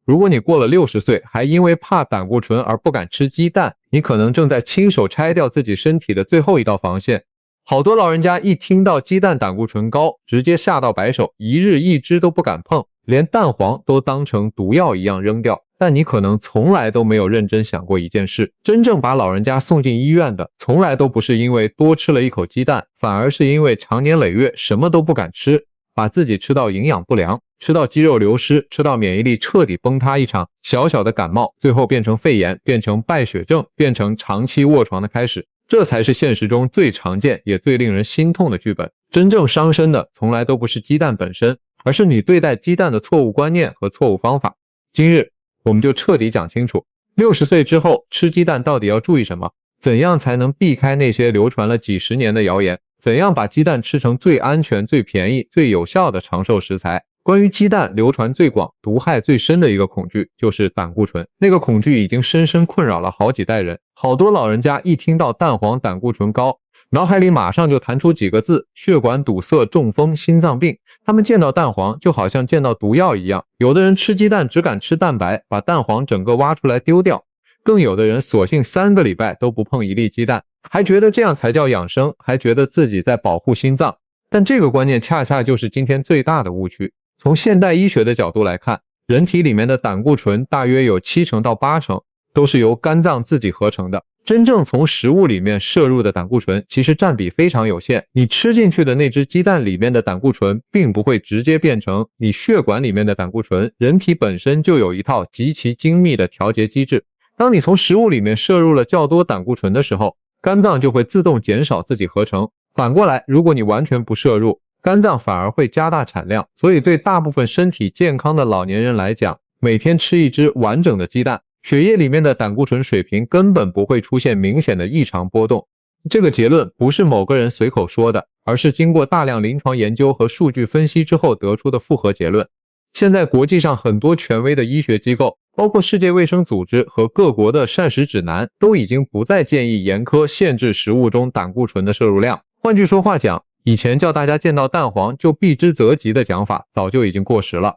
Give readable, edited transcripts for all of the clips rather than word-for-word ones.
如果你过了60岁，还因为怕胆固醇而不敢吃鸡蛋，你可能正在亲手拆掉自己身体的最后一道防线。好多老人家一听到鸡蛋胆固醇高，直接吓到摆手，一日一只都不敢碰，连蛋黄都当成毒药一样扔掉。但你可能从来都没有认真想过一件事，真正把老人家送进医院的，从来都不是因为多吃了一口鸡蛋，反而是因为长年累月什么都不敢吃，把自己吃到营养不良，吃到肌肉流失，吃到免疫力彻底崩塌一场，小小的感冒最后变成肺炎，变成败血症，变成长期卧床的开始。这才是现实中最常见也最令人心痛的剧本。真正伤身的从来都不是鸡蛋本身，而是你对待鸡蛋的错误观念和错误方法。今日我们就彻底讲清楚，60岁之后吃鸡蛋到底要注意什么，怎样才能避开那些流传了几十年的谣言，怎样把鸡蛋吃成最安全、最便宜、最有效的长寿食材。关于鸡蛋流传最广、毒害最深的一个恐惧就是胆固醇，那个恐惧已经深深困扰了好几代人。好多老人家一听到蛋黄胆固醇高，脑海里马上就弹出几个字：血管堵塞、中风、心脏病。他们见到蛋黄就好像见到毒药一样，有的人吃鸡蛋只敢吃蛋白，把蛋黄整个挖出来丢掉，更有的人索性3个礼拜都不碰一粒鸡蛋，还觉得这样才叫养生，还觉得自己在保护心脏。但这个观念恰恰就是今天最大的误区。从现代医学的角度来看，人体里面的胆固醇大约有70%到80%都是由肝脏自己合成的。真正从食物里面摄入的胆固醇其实占比非常有限，你吃进去的那只鸡蛋里面的胆固醇并不会直接变成你血管里面的胆固醇，人体本身就有一套极其精密的调节机制。当你从食物里面摄入了较多胆固醇的时候，肝脏就会自动减少自己合成。反过来，如果你完全不摄入，肝脏反而会加大产量。所以对大部分身体健康的老年人来讲，每天吃一只完整的鸡蛋，血液里面的胆固醇水平根本不会出现明显的异常波动。这个结论不是某个人随口说的，而是经过大量临床研究和数据分析之后得出的复合结论。现在国际上很多权威的医学机构，包括世界卫生组织和各国的膳食指南，都已经不再建议严苛限制食物中胆固醇的摄入量。换句说话讲，以前叫大家见到蛋黄就避之则吉的讲法早就已经过时了。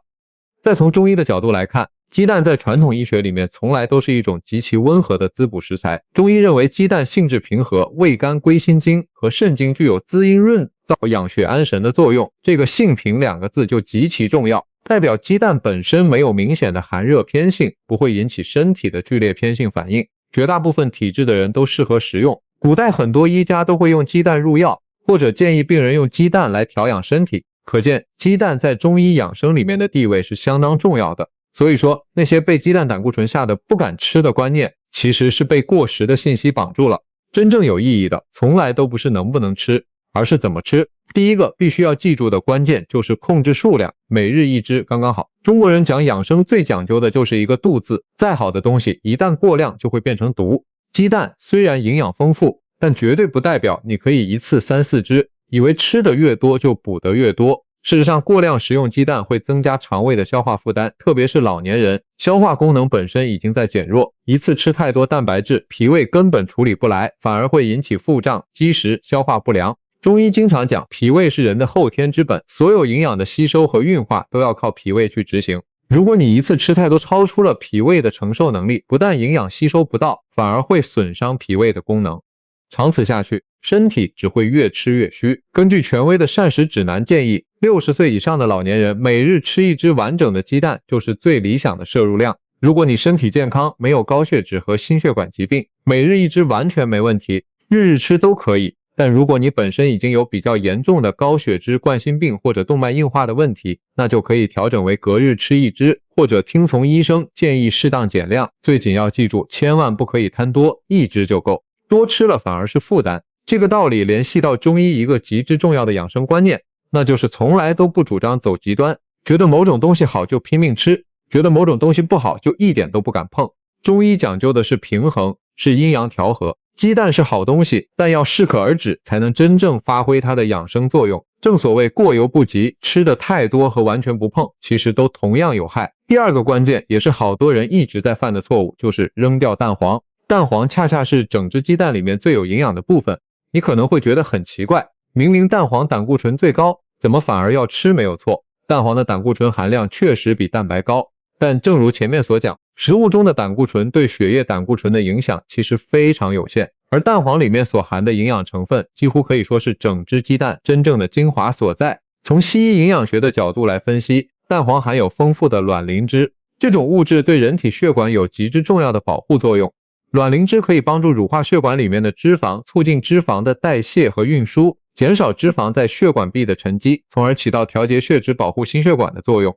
再从中医的角度来看，鸡蛋在传统医学里面从来都是一种极其温和的滋补食材。中医认为鸡蛋性质平和，味甘归心经和肾经具有滋阴润燥、养血安神的作用。这个性平2个字就极其重要，代表鸡蛋本身没有明显的寒热偏性，不会引起身体的剧烈偏性反应，绝大部分体质的人都适合食用。古代很多医家都会用鸡蛋入药，或者建议病人用鸡蛋来调养身体，可见鸡蛋在中医养生里面的地位是相当重要的。所以说，那些被鸡蛋胆固醇吓得不敢吃的观念，其实是被过时的信息绑住了。真正有意义的，从来都不是能不能吃，而是怎么吃。第一个必须要记住的关键就是控制数量，每日一只刚刚好。中国人讲养生最讲究的就是一个度字，再好的东西一旦过量就会变成毒。鸡蛋虽然营养丰富，但绝对不代表你可以一次3、4只，以为吃的越多就补得越多。事实上，过量食用鸡蛋会增加肠胃的消化负担，特别是老年人，消化功能本身已经在减弱，一次吃太多蛋白质，脾胃根本处理不来，反而会引起腹胀、积食、消化不良。中医经常讲，脾胃是人的后天之本，所有营养的吸收和运化都要靠脾胃去执行。如果你一次吃太多，超出了脾胃的承受能力，不但营养吸收不到，反而会损伤脾胃的功能。长此下去，身体只会越吃越虚。根据权威的膳食指南建议，60岁以上的老年人每日吃一只完整的鸡蛋就是最理想的摄入量。如果你身体健康，没有高血脂和心血管疾病，每日一只完全没问题，日日吃都可以。但如果你本身已经有比较严重的高血脂、冠心病或者动脉硬化的问题，那就可以调整为隔日吃一只，或者听从医生建议适当减量。最紧要记住，千万不可以贪多，一只就够，多吃了反而是负担。这个道理联系到中医一个极之重要的养生观念，那就是从来都不主张走极端，觉得某种东西好就拼命吃，觉得某种东西不好就一点都不敢碰。中医讲究的是平衡，是阴阳调和。鸡蛋是好东西，但要适可而止，才能真正发挥它的养生作用。正所谓过犹不及，吃的太多和完全不碰，其实都同样有害。第二个关键，也是好多人一直在犯的错误，就是扔掉蛋黄。蛋黄恰恰是整只鸡蛋里面最有营养的部分。你可能会觉得很奇怪，明明蛋黄胆固醇最高，怎么反而要吃？没有错，蛋黄的胆固醇含量确实比蛋白高，但正如前面所讲，食物中的胆固醇对血液胆固醇的影响其实非常有限，而蛋黄里面所含的营养成分几乎可以说是整只鸡蛋真正的精华所在。从西医营养学的角度来分析，蛋黄含有丰富的卵磷脂，这种物质对人体血管有极之重要的保护作用。卵磷脂可以帮助乳化血管里面的脂肪，促进脂肪的代谢和运输，减少脂肪在血管壁的沉积，从而起到调节血脂、保护心血管的作用。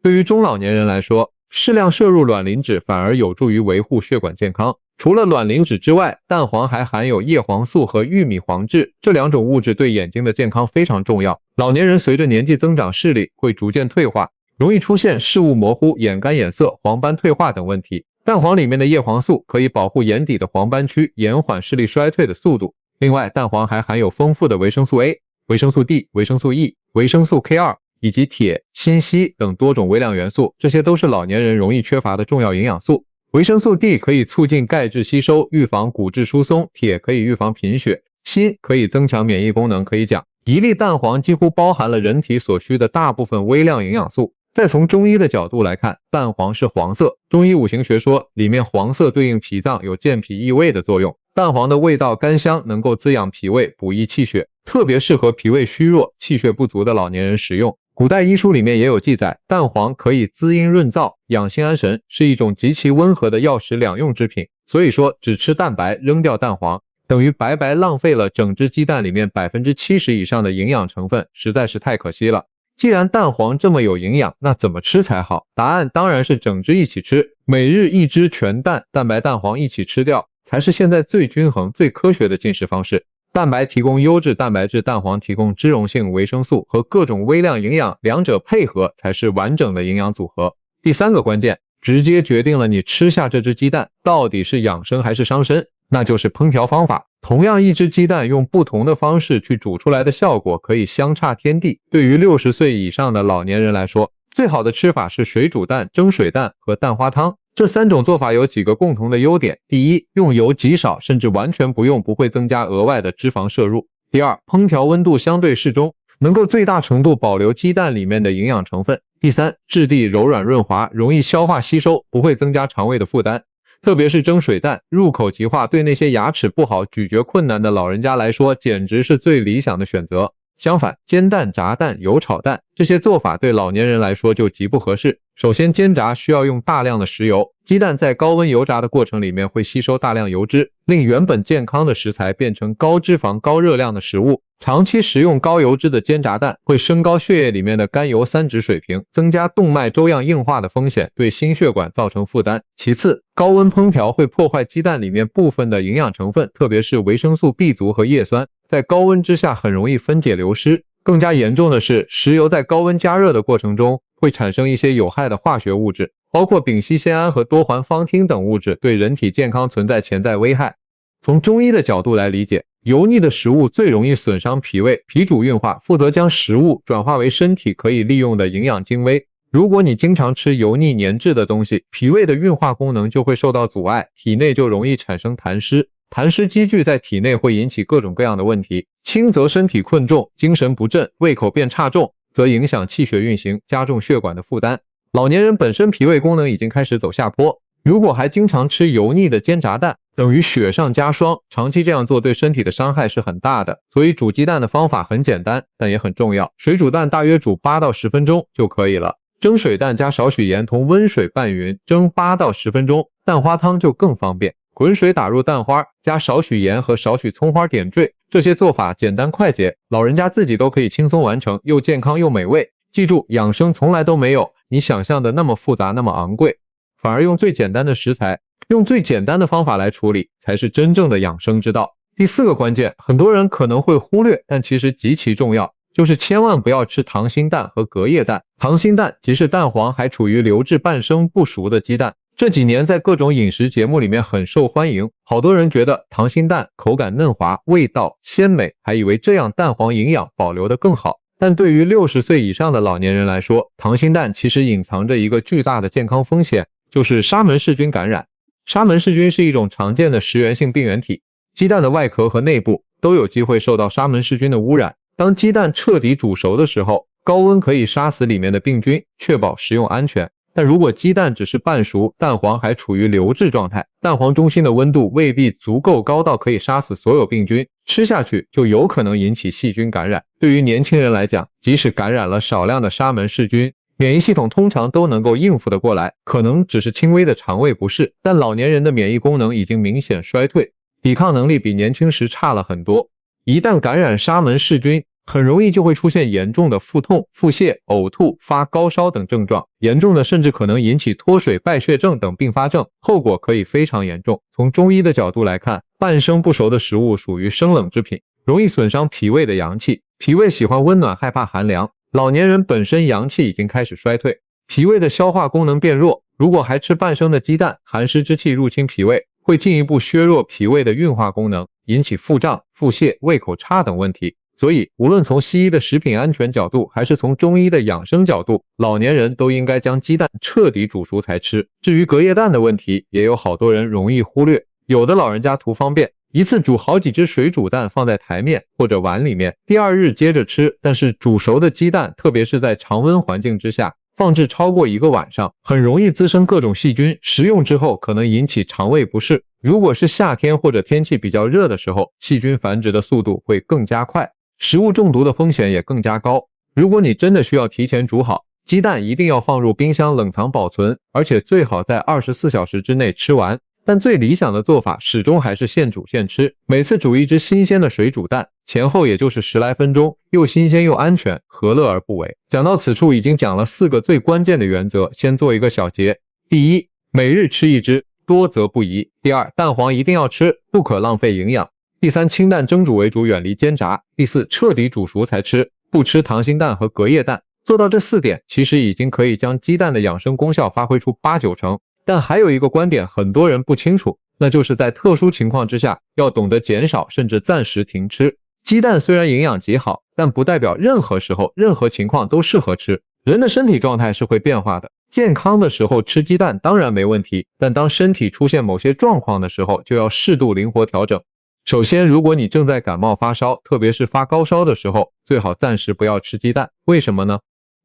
对于中老年人来说，适量摄入卵磷脂反而有助于维护血管健康。除了卵磷脂之外，蛋黄还含有叶黄素和玉米黄质，这两种物质对眼睛的健康非常重要。老年人随着年纪增长，视力会逐渐退化，容易出现视物模糊、眼干眼涩、黄斑退化等问题。蛋黄里面的叶黄素可以保护眼底的黄斑区，延缓视力衰退的速度。另外，蛋黄还含有丰富的维生素 A、维生素 D、维生素 E、维生素 K2 以及铁、锌、硒等多种微量元素，这些都是老年人容易缺乏的重要营养素。维生素 D 可以促进钙质吸收，预防骨质疏松；铁可以预防贫血；锌可以增强免疫功能。可以讲，一粒蛋黄几乎包含了人体所需的大部分微量营养素。再从中医的角度来看，蛋黄是黄色，中医五行学说里面黄色对应脾脏，有健脾益胃的作用。蛋黄的味道甘香，能够滋养脾胃，补益气血，特别适合脾胃虚弱、气血不足的老年人食用。古代医书里面也有记载，蛋黄可以滋阴润燥、养心安神，是一种极其温和的药食两用之品。所以说，只吃蛋白，扔掉蛋黄，等于白白浪费了整只鸡蛋里面 70% 以上的营养成分，实在是太可惜了。既然蛋黄这么有营养，那怎么吃才好？答案当然是整只一起吃，每日一只全蛋，蛋白蛋黄一起吃掉，才是现在最均衡、最科学的进食方式。蛋白提供优质蛋白质，蛋黄提供脂溶性维生素和各种微量营养，两者配合才是完整的营养组合。第三个关键，直接决定了你吃下这只鸡蛋到底是养生还是伤身，那就是烹调方法。同样一只鸡蛋用不同的方式去煮出来的效果可以相差天地。对于60岁以上的老年人来说，最好的吃法是水煮蛋、蒸水蛋和蛋花汤。这三种做法有几个共同的优点：第一，用油极少，甚至完全不用，不会增加额外的脂肪摄入；第二，烹调温度相对适中，能够最大程度保留鸡蛋里面的营养成分；第三，质地柔软润滑，容易消化吸收，不会增加肠胃的负担。特别是蒸水蛋，入口即化，对那些牙齿不好、咀嚼困难的老人家来说，简直是最理想的选择。相反，煎蛋、炸蛋、油炒蛋这些做法对老年人来说就极不合适。首先，煎炸需要用大量的食油，鸡蛋在高温油炸的过程里面会吸收大量油脂，令原本健康的食材变成高脂肪、高热量的食物。长期食用高油脂的煎炸蛋会升高血液里面的甘油三酯水平，增加动脉粥样硬化的风险，对心血管造成负担。其次，高温烹调会破坏鸡蛋里面部分的营养成分，特别是维生素 B 族和叶酸，在高温之下很容易分解流失。更加严重的是，食油在高温加热的过程中会产生一些有害的化学物质，包括丙烯酰胺和多环芳烃等物质，对人体健康存在潜在危害。从中医的角度来理解，油腻的食物最容易损伤脾胃，脾主运化，负责将食物转化为身体可以利用的营养精微。如果你经常吃油腻粘滞的东西，脾胃的运化功能就会受到阻碍，体内就容易产生痰湿。痰湿积聚在体内会引起各种各样的问题，轻则身体困重、精神不振、胃口变差重，则影响气血运行，加重血管的负担。老年人本身脾胃功能已经开始走下坡，如果还经常吃油腻的煎炸蛋，等于雪上加霜，长期这样做对身体的伤害是很大的。所以煮鸡蛋的方法很简单，但也很重要。水煮蛋大约煮8到10分钟就可以了。蒸水蛋加少许盐同温水拌匀，蒸8到10分钟。蛋花汤就更方便，滚水打入蛋花，加少许盐和少许葱花点缀。这些做法简单快捷，老人家自己都可以轻松完成，又健康又美味。记住，养生从来都没有你想象的那么复杂那么昂贵，反而用最简单的食材，用最简单的方法来处理，才是真正的养生之道。第四个关键，很多人可能会忽略，但其实极其重要，就是千万不要吃溏心蛋和隔夜蛋。溏心蛋即是蛋黄还处于流质半生不熟的鸡蛋，这几年在各种饮食节目里面很受欢迎，好多人觉得溏心蛋口感嫩滑，味道鲜美，还以为这样蛋黄营养保留得更好。但对于60岁以上的老年人来说，溏心蛋其实隐藏着一个巨大的健康风险，就是沙门氏菌感染。沙门氏菌是一种常见的食源性病原体，鸡蛋的外壳和内部都有机会受到沙门氏菌的污染。当鸡蛋彻底煮熟的时候，高温可以杀死里面的病菌，确保食用安全。但如果鸡蛋只是半熟，蛋黄还处于流质状态，蛋黄中心的温度未必足够高到可以杀死所有病菌，吃下去就有可能引起细菌感染。对于年轻人来讲，即使感染了少量的沙门氏菌，免疫系统通常都能够应付得过来，可能只是轻微的肠胃不适，但老年人的免疫功能已经明显衰退，抵抗能力比年轻时差了很多。一旦感染沙门氏菌，很容易就会出现严重的腹痛、腹泻、呕吐、发高烧等症状，严重的甚至可能引起脱水、败血症等并发症，后果可以非常严重。从中医的角度来看，半生不熟的食物属于生冷制品，容易损伤脾胃的阳气，脾胃喜欢温暖，害怕寒凉。老年人本身阳气已经开始衰退，脾胃的消化功能变弱，如果还吃半生的鸡蛋，寒湿之气入侵脾胃，会进一步削弱脾胃的运化功能，引起腹胀、腹泻、胃口差等问题。所以无论从西医的食品安全角度，还是从中医的养生角度，老年人都应该将鸡蛋彻底煮熟才吃。至于隔夜蛋的问题，也有好多人容易忽略，有的老人家图方便，一次煮好几只水煮蛋放在台面或者碗里面，第二日接着吃，但是煮熟的鸡蛋，特别是在常温环境之下，放置超过1个晚上，很容易滋生各种细菌，食用之后可能引起肠胃不适。如果是夏天或者天气比较热的时候，细菌繁殖的速度会更加快，食物中毒的风险也更加高。如果你真的需要提前煮好，鸡蛋一定要放入冰箱冷藏保存，而且最好在24小时之内吃完。但最理想的做法始终还是现煮现吃，每次煮一只新鲜的水煮蛋，前后也就是10来分钟，又新鲜又安全，何乐而不为？讲到此处已经讲了4个最关键的原则，先做一个小结。第一，每日吃一只，多则不宜。第二，蛋黄一定要吃，不可浪费营养。第三，清淡蒸煮为主，远离煎炸。第四，彻底煮熟才吃，不吃溏心蛋和隔夜蛋。做到这4点，其实已经可以将鸡蛋的养生功效发挥出8、9成。但还有一个观点很多人不清楚，那就是在特殊情况之下，要懂得减少甚至暂时停吃。鸡蛋虽然营养极好，但不代表任何时候、任何情况都适合吃。人的身体状态是会变化的，健康的时候吃鸡蛋当然没问题，但当身体出现某些状况的时候，就要适度灵活调整。首先，如果你正在感冒发烧，特别是发高烧的时候，最好暂时不要吃鸡蛋。为什么呢？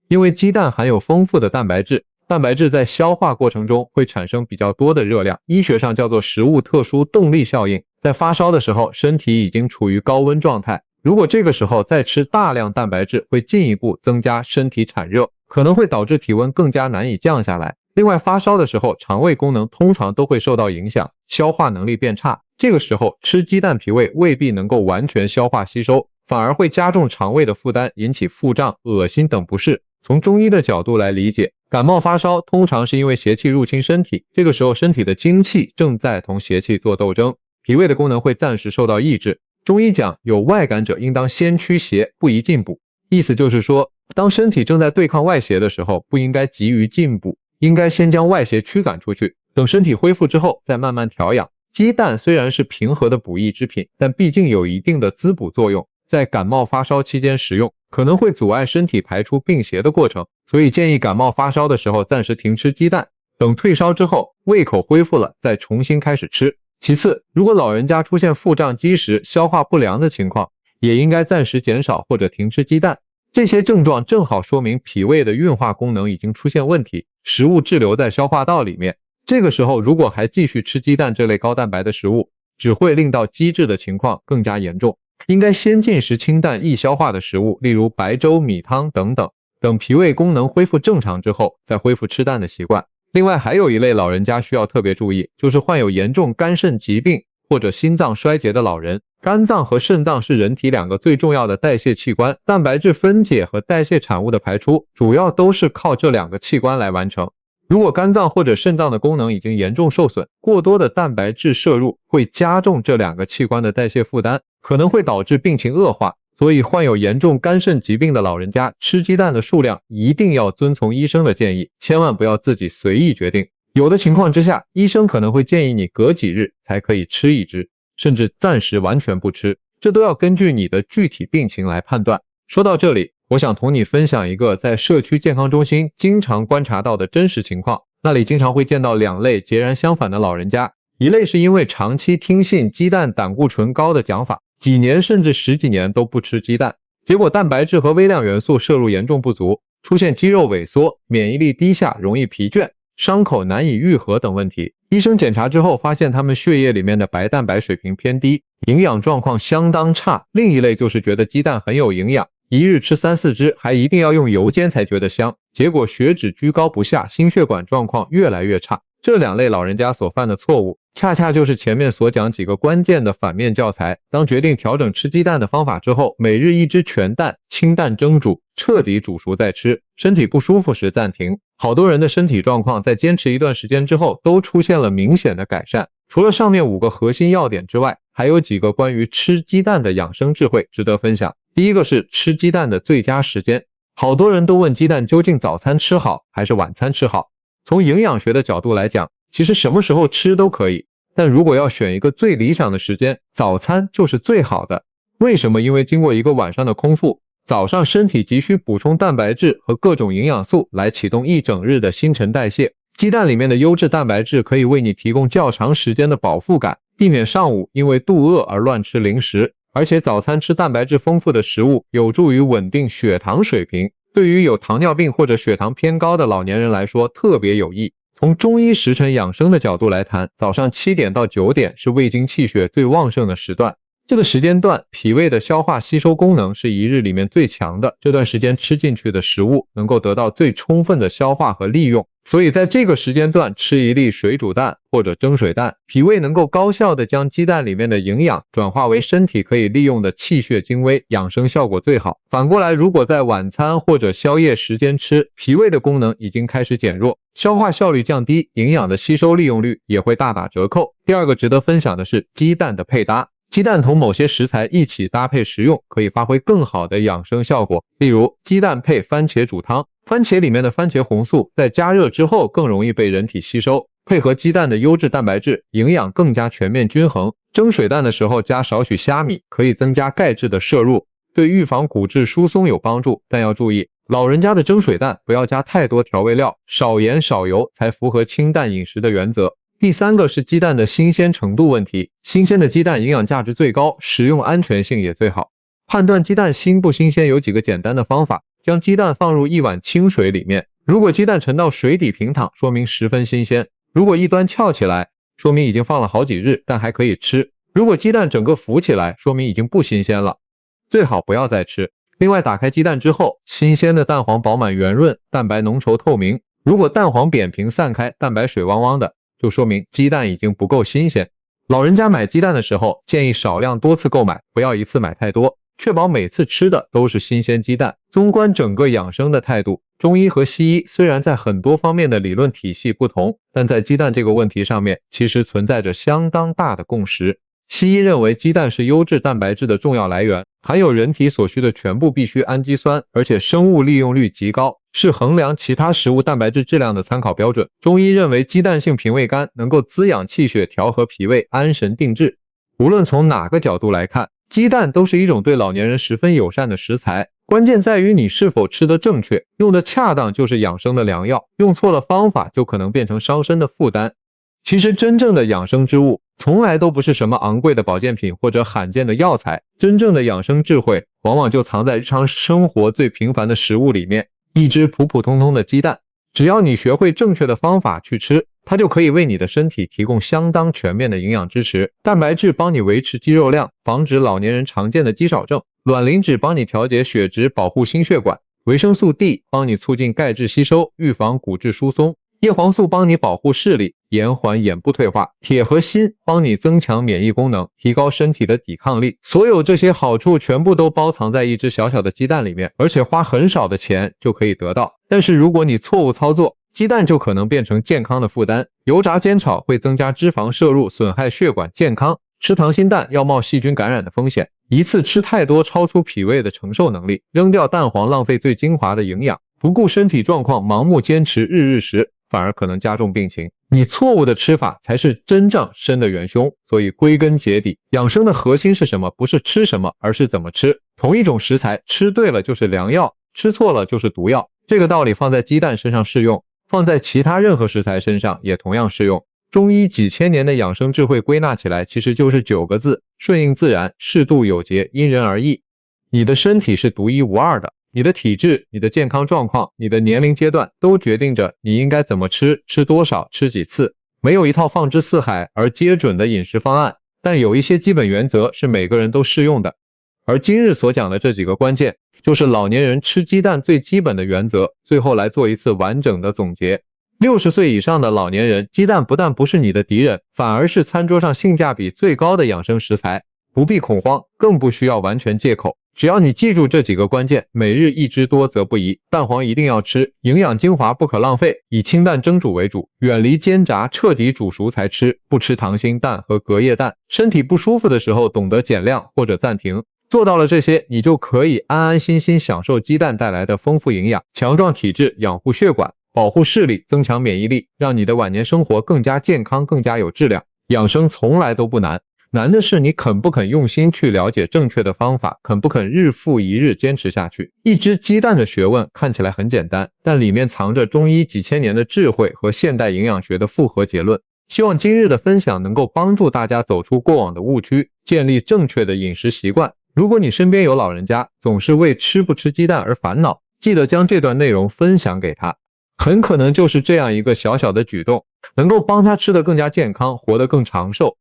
因为鸡蛋含有丰富的蛋白质，蛋白质在消化过程中会产生比较多的热量，医学上叫做食物特殊动力效应。在发烧的时候，身体已经处于高温状态，如果这个时候再吃大量蛋白质，会进一步增加身体产热，可能会导致体温更加难以降下来。另外，发烧的时候，肠胃功能通常都会受到影响，消化能力变差，这个时候吃鸡蛋脾胃未必能够完全消化吸收，反而会加重肠胃的负担，引起腹胀、恶心等不适。从中医的角度来理解，感冒发烧通常是因为邪气入侵身体，这个时候身体的精气正在同邪气做斗争，脾胃的功能会暂时受到抑制。中医讲，有外感者应当先驱邪，不宜进补。意思就是说，当身体正在对抗外邪的时候，不应该急于进补，应该先将外邪驱赶出去，等身体恢复之后再慢慢调养。鸡蛋虽然是平和的补益之品，但毕竟有一定的滋补作用，在感冒发烧期间食用可能会阻碍身体排出病邪的过程，所以建议感冒发烧的时候暂时停吃鸡蛋，等退烧之后胃口恢复了再重新开始吃。其次，如果老人家出现腹胀、积食、消化不良的情况，也应该暂时减少或者停吃鸡蛋。这些症状正好说明脾胃的运化功能已经出现问题，食物滞留在消化道里面。这个时候如果还继续吃鸡蛋这类高蛋白的食物，只会令到积滞的情况更加严重。应该先进食清淡易消化的食物，例如白粥、米汤等等，等脾胃功能恢复正常之后再恢复吃蛋的习惯。另外还有一类老人家需要特别注意，就是患有严重肝肾疾病或者心脏衰竭的老人。肝脏和肾脏是人体2个最重要的代谢器官，蛋白质分解和代谢产物的排出主要都是靠这2个器官来完成。如果肝脏或者肾脏的功能已经严重受损，过多的蛋白质摄入会加重这2个器官的代谢负担，可能会导致病情恶化。所以患有严重肝肾疾病的老人家吃鸡蛋的数量一定要遵从医生的建议，千万不要自己随意决定。有的情况之下，医生可能会建议你隔几日才可以吃一只，甚至暂时完全不吃，这都要根据你的具体病情来判断。说到这里，我想同你分享一个在社区健康中心经常观察到的真实情况，那里经常会见到2类截然相反的老人家。一类是因为长期听信鸡蛋胆固醇高的讲法，几年甚至10几年都不吃鸡蛋，结果蛋白质和微量元素摄入严重不足，出现肌肉萎缩、免疫力低下、容易疲倦、伤口难以愈合等问题。医生检查之后发现他们血液里面的白蛋白水平偏低，营养状况相当差。另一类就是觉得鸡蛋很有营养，一日吃3、4只，还一定要用油煎才觉得香，结果血脂居高不下，心血管状况越来越差。这2类老人家所犯的错误，恰恰就是前面所讲几个关键的反面教材。当决定调整吃鸡蛋的方法之后，每日1只全蛋，清淡蒸煮，彻底煮熟再吃，身体不舒服时暂停。好多人的身体状况在坚持一段时间之后都出现了明显的改善。除了上面5个核心要点之外，还有几个关于吃鸡蛋的养生智慧值得分享。第一个是吃鸡蛋的最佳时间。好多人都问鸡蛋究竟早餐吃好还是晚餐吃好。从营养学的角度来讲，其实什么时候吃都可以，但如果要选一个最理想的时间，早餐就是最好的。为什么？因为经过一个晚上的空腹，早上身体急需补充蛋白质和各种营养素来启动一整日的新陈代谢。鸡蛋里面的优质蛋白质可以为你提供较长时间的饱腹感，避免上午因为肚饿而乱吃零食。而且早餐吃蛋白质丰富的食物有助于稳定血糖水平，对于有糖尿病或者血糖偏高的老年人来说特别有益。从中医时辰养生的角度来谈，早上7点到9点是胃经气血最旺盛的时段。这个时间段，脾胃的消化吸收功能是一日里面最强的，这段时间吃进去的食物能够得到最充分的消化和利用。所以在这个时间段吃一粒水煮蛋或者蒸水蛋，脾胃能够高效的将鸡蛋里面的营养转化为身体可以利用的气血精微，养生效果最好。反过来，如果在晚餐或者宵夜时间吃，脾胃的功能已经开始减弱，消化效率降低，营养的吸收利用率也会大打折扣。第二个值得分享的是鸡蛋的配搭。鸡蛋同某些食材一起搭配食用，可以发挥更好的养生效果。例如鸡蛋配番茄煮汤，番茄里面的番茄红素在加热之后更容易被人体吸收，配合鸡蛋的优质蛋白质，营养更加全面均衡。蒸水蛋的时候加少许虾米，可以增加钙质的摄入，对预防骨质疏松有帮助。但要注意，老人家的蒸水蛋不要加太多调味料，少盐少油才符合清淡饮食的原则。第三个是鸡蛋的新鲜程度问题，新鲜的鸡蛋营养价值最高，食用安全性也最好。判断鸡蛋新不新鲜有几个简单的方法，将鸡蛋放入1碗清水里面，如果鸡蛋沉到水底平躺，说明十分新鲜；如果一端翘起来，说明已经放了好几日，但还可以吃；如果鸡蛋整个浮起来，说明已经不新鲜了，最好不要再吃。另外，打开鸡蛋之后，新鲜的蛋黄饱满圆润，蛋白浓稠透明；如果蛋黄扁平散开，蛋白水汪汪的，就说明鸡蛋已经不够新鲜。老人家买鸡蛋的时候，建议少量多次购买，不要一次买太多，确保每次吃的都是新鲜鸡蛋。纵观整个养生的态度，中医和西医虽然在很多方面的理论体系不同，但在鸡蛋这个问题上面，其实存在着相当大的共识。西医认为鸡蛋是优质蛋白质的重要来源，含有人体所需的全部必需氨基酸，而且生物利用率极高，是衡量其他食物蛋白质质量的参考标准。中医认为鸡蛋性平胃甘，能够滋养气血，调和脾胃，安神定志。无论从哪个角度来看，鸡蛋都是一种对老年人十分友善的食材，关键在于你是否吃得正确，用得恰当就是养生的良药，用错了方法就可能变成伤身的负担。其实真正的养生之物从来都不是什么昂贵的保健品或者罕见的药材，真正的养生智慧往往就藏在日常生活最平凡的食物里面。一只普普通通的鸡蛋，只要你学会正确的方法去吃，它就可以为你的身体提供相当全面的营养支持。蛋白质帮你维持肌肉量，防止老年人常见的肌少症；卵磷脂帮你调节血脂，保护心血管；维生素 D 帮你促进钙质吸收，预防骨质疏松；叶黄素帮你保护视力，延缓眼部退化；铁和锌帮你增强免疫功能，提高身体的抵抗力。所有这些好处全部都包藏在一只小小的鸡蛋里面，而且花很少的钱就可以得到。但是如果你错误操作，鸡蛋就可能变成健康的负担。油炸煎炒会增加脂肪摄入，损害血管健康；吃溏心蛋要冒细菌感染的风险。一次吃太多超出脾胃的承受能力，扔掉蛋黄浪费最精华的营养，不顾身体状况盲目坚持日日食，反而可能加重病情。你错误的吃法才是真正身的元凶。所以归根结底，养生的核心是什么？不是吃什么，而是怎么吃。同一种食材，吃对了就是良药，吃错了就是毒药。这个道理放在鸡蛋身上适用，放在其他任何食材身上也同样适用。中医几千年的养生智慧归纳起来，其实就是9个字：顺应自然，适度有节，因人而异。你的身体是独一无二的，你的体质、你的健康状况、你的年龄阶段都决定着你应该怎么吃，吃多少，吃几次。没有一套放之四海而皆准的饮食方案，但有一些基本原则是每个人都适用的。而今日所讲的这几个关键，就是老年人吃鸡蛋最基本的原则，最后来做一次完整的总结。60岁以上的老年人，鸡蛋不但不是你的敌人，反而是餐桌上性价比最高的养生食材，不必恐慌，更不需要完全戒口。只要你记住这几个关键，每日一只多则不宜，蛋黄一定要吃，营养精华不可浪费，以清淡蒸煮为主，远离煎炸，彻底煮熟才吃，不吃溏心蛋和隔夜蛋。身体不舒服的时候懂得减量或者暂停。做到了这些，你就可以安安心心享受鸡蛋带来的丰富营养，强壮体质，养护血管，保护视力，增强免疫力，让你的晚年生活更加健康，更加有质量。养生从来都不难，难的是你肯不肯用心去了解正确的方法，肯不肯日复一日坚持下去。一只鸡蛋的学问看起来很简单，但里面藏着中医几千年的智慧和现代营养学的复合结论。希望今日的分享能够帮助大家走出过往的误区，建立正确的饮食习惯。如果你身边有老人家总是为吃不吃鸡蛋而烦恼，记得将这段内容分享给他，很可能就是这样一个小小的举动，能够帮他吃得更加健康，活得更长寿。